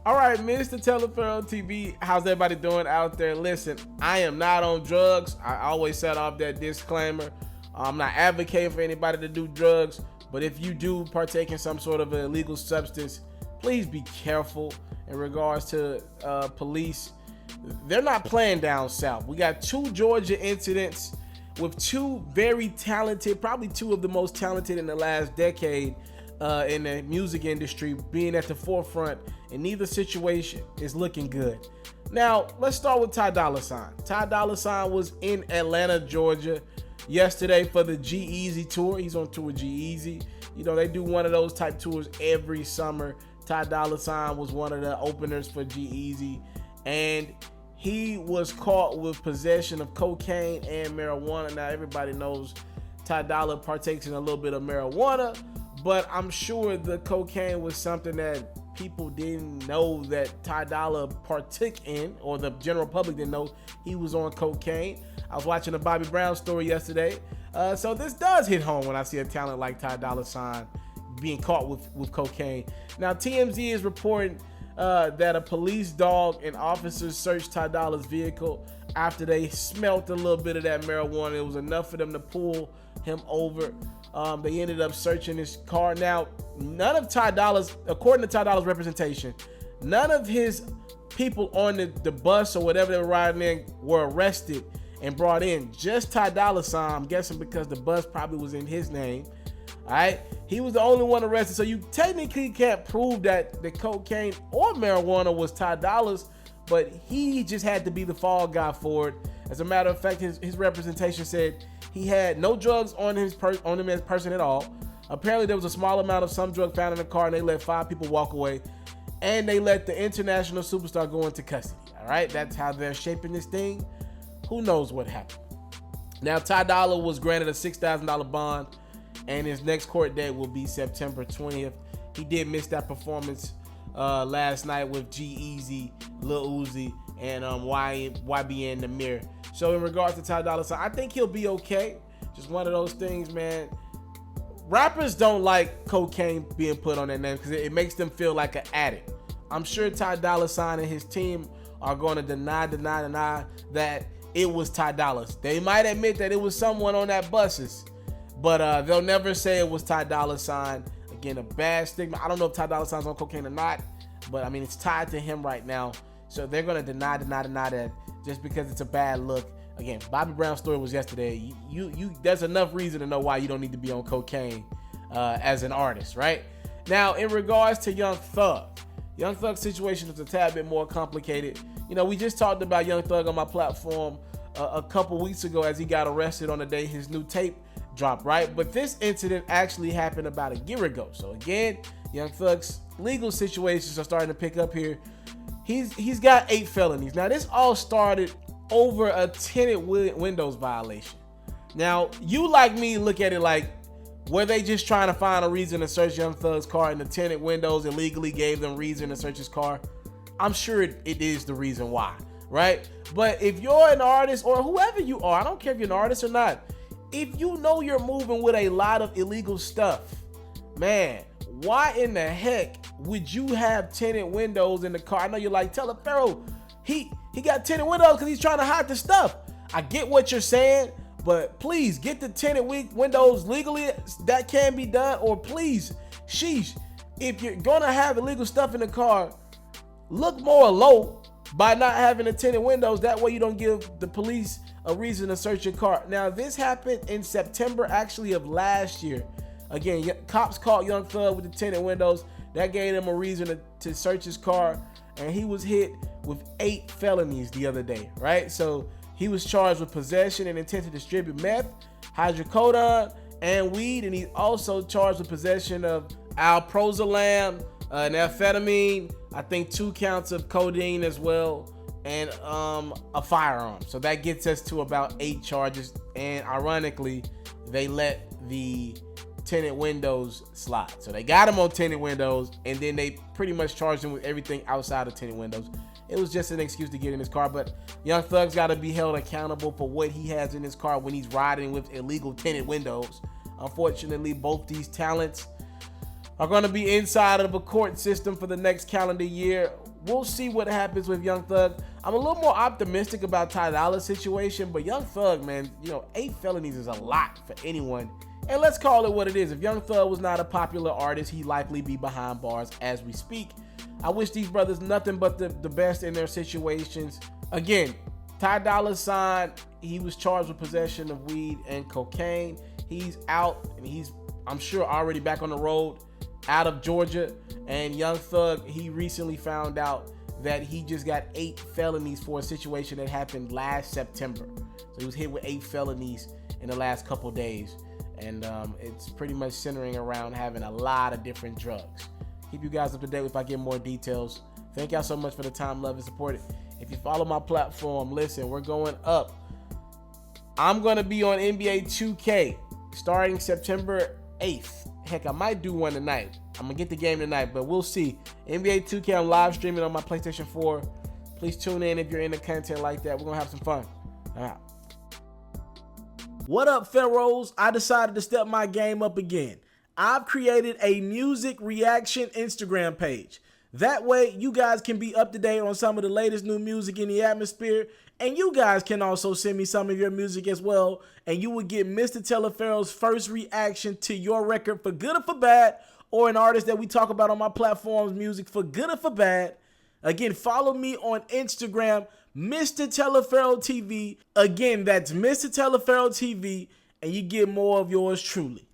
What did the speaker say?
All right, Mr. Taliaferro TV, how's everybody doing out there? Listen, I am not on drugs. I always set off that disclaimer. I'm not advocating for anybody to do drugs, but if you do partake in some sort of an illegal substance, please be careful in regards to police. They're not playing down south. We got 2 Georgia incidents with 2 very talented, probably 2 of the most talented in the last decade in the music industry, being at the forefront, and neither situation is looking good. Now, let's start with Ty Dolla $ign. Ty Dolla $ign was in Atlanta, Georgia yesterday for the G-Eazy tour. He's on tour with G-Eazy. You know, they do one of those type tours every summer. Ty Dolla $ign was one of the openers for G-Eazy, and he was caught with possession of cocaine and marijuana. Now, everybody knows Ty Dolla partakes in a little bit of marijuana, but I'm sure the cocaine was something that people didn't know that Ty Dolla partook in, or the general public didn't know he was on cocaine. I was watching a Bobby Brown story yesterday, so this does hit home when I see a talent like Ty Dolla $ign being caught with cocaine. Now, TMZ is reporting that a police dog and officers searched Ty Dolla's vehicle after they smelt a little bit of that marijuana. It was enough for them to pull him over. They ended up searching his car. Now, none of Ty Dolla's, according to Ty Dolla's representation, none of his people on the bus or whatever they were riding in were arrested and brought in. Just Ty Dolla $ign, I'm guessing because the bus probably was in his name. All right, he was the only one arrested, so you technically can't prove that the cocaine or marijuana was Ty Dolla's, but he just had to be the fall guy for it. As a matter of fact, his representation said he had no drugs on him as person at all. Apparently, there was a small amount of some drug found in the car, and they let 5 people walk away, and they let the international superstar go into custody. All right, that's how they're shaping this thing. Who knows what happened? Now, Ty Dolla was granted a $6,000 bond, and his next court date will be September 20th. He did miss that performance last night with G-Eazy, Lil Uzi, and YBN The Mirror. So in regards to Ty Dolla $ign, I think he'll be okay. Just one of those things, man. Rappers don't like cocaine being put on their name because it makes them feel like an addict. I'm sure Ty Dolla $ign and his team are going to deny that it was Ty Dolla's. They might admit that it was someone on that buses, but they'll never say it was Ty Dolla $ign. Again, a bad stigma. I don't know if Ty Dolla $ign's on cocaine or not, but I mean, it's tied to him right now. So they're going to deny that just because it's a bad look. Again, Bobby Brown's story was yesterday. There's enough reason to know why you don't need to be on cocaine as an artist, right? Now, in regards to Young Thug's situation is a tad bit more complicated. You know, we just talked about Young Thug on my platform a couple weeks ago as he got arrested on the day his new tape dropped, right? But this incident actually happened about a year ago. So again, Young Thug's legal situations are starting to pick up here. He's got 8 felonies. Now, this all started over a tinted windows violation. Now, you like me look at it like, were they just trying to find a reason to search Young Thug's car, and the tinted windows illegally gave them reason to search his car? I'm sure it is the reason why, right? But if you're an artist, or whoever you are, I don't care if you're an artist or not, if you know you're moving with a lot of illegal stuff, man, why in the heck would you have tinted windows in the car? I know you're like, Taliaferro, he got tinted windows because he's trying to hide the stuff. I get what you're saying, but please get the tinted windows legally. That can be done. Or please, sheesh, if you're gonna have illegal stuff in the car, look more low by not having the tinted windows. That way you don't give the police a reason to search your car. Now, this happened in September actually of last year. Again, cops caught Young Thug with the tinted windows. That gave him a reason to search his car, and he was hit with 8 felonies the other day, right? So he was charged with possession and intent to distribute meth, hydrocodone, and weed, and he's also charged with possession of alprazolam, an amphetamine, I think 2 counts of codeine as well, and a firearm. So that gets us to about 8 charges, and ironically, they let the tinted windows slide. So they got him on tinted windows, and then they pretty much charged him with everything outside of tinted windows. It was just an excuse to get in his car, but Young Thug's got to be held accountable for what he has in his car when he's riding with illegal tinted windows. Unfortunately, both these talents are going to be inside of a court system for the next calendar year. we'll see what happens with Young Thug. I'm a little more optimistic about Ty Dolla's situation, but Young Thug, man, 8 felonies is a lot for anyone. And let's call it what it is. If Young Thug was not a popular artist, he'd likely be behind bars as we speak. I wish these brothers nothing but the best in their situations. Again, Ty Dolla signed. He was charged with possession of weed and cocaine. He's out, and he's, I'm sure, already back on the road out of Georgia. And Young Thug, he recently found out that he just got 8 felonies for a situation that happened last September. So he was hit with 8 felonies in the last couple days. And it's pretty much centering around having a lot of different drugs. Keep you guys up to date if I get more details. Thank y'all so much for the time, love, and support. If you follow my platform, listen, we're going up. I'm going to be on NBA 2K starting September 8th. Heck, I might do one tonight. I'm going to get the game tonight, but we'll see. NBA 2K, I'm live streaming on my PlayStation 4. Please tune in if you're into content like that. We're going to have some fun. All right. What up, Pharaohs? I decided to step my game up again. I've created a music reaction Instagram page. That way, you guys can be up to date on some of the latest new music in the atmosphere, and you guys can also send me some of your music as well, and you will get Mr. TALIAFERRO'S first reaction to your record for good or for bad, or an artist that we talk about on my platform's music for good or for bad. Again, follow me on Instagram, Mr. TALIAFERRO TV. Again, that's Mr. TALIAFERRO TV, and you get more of yours truly.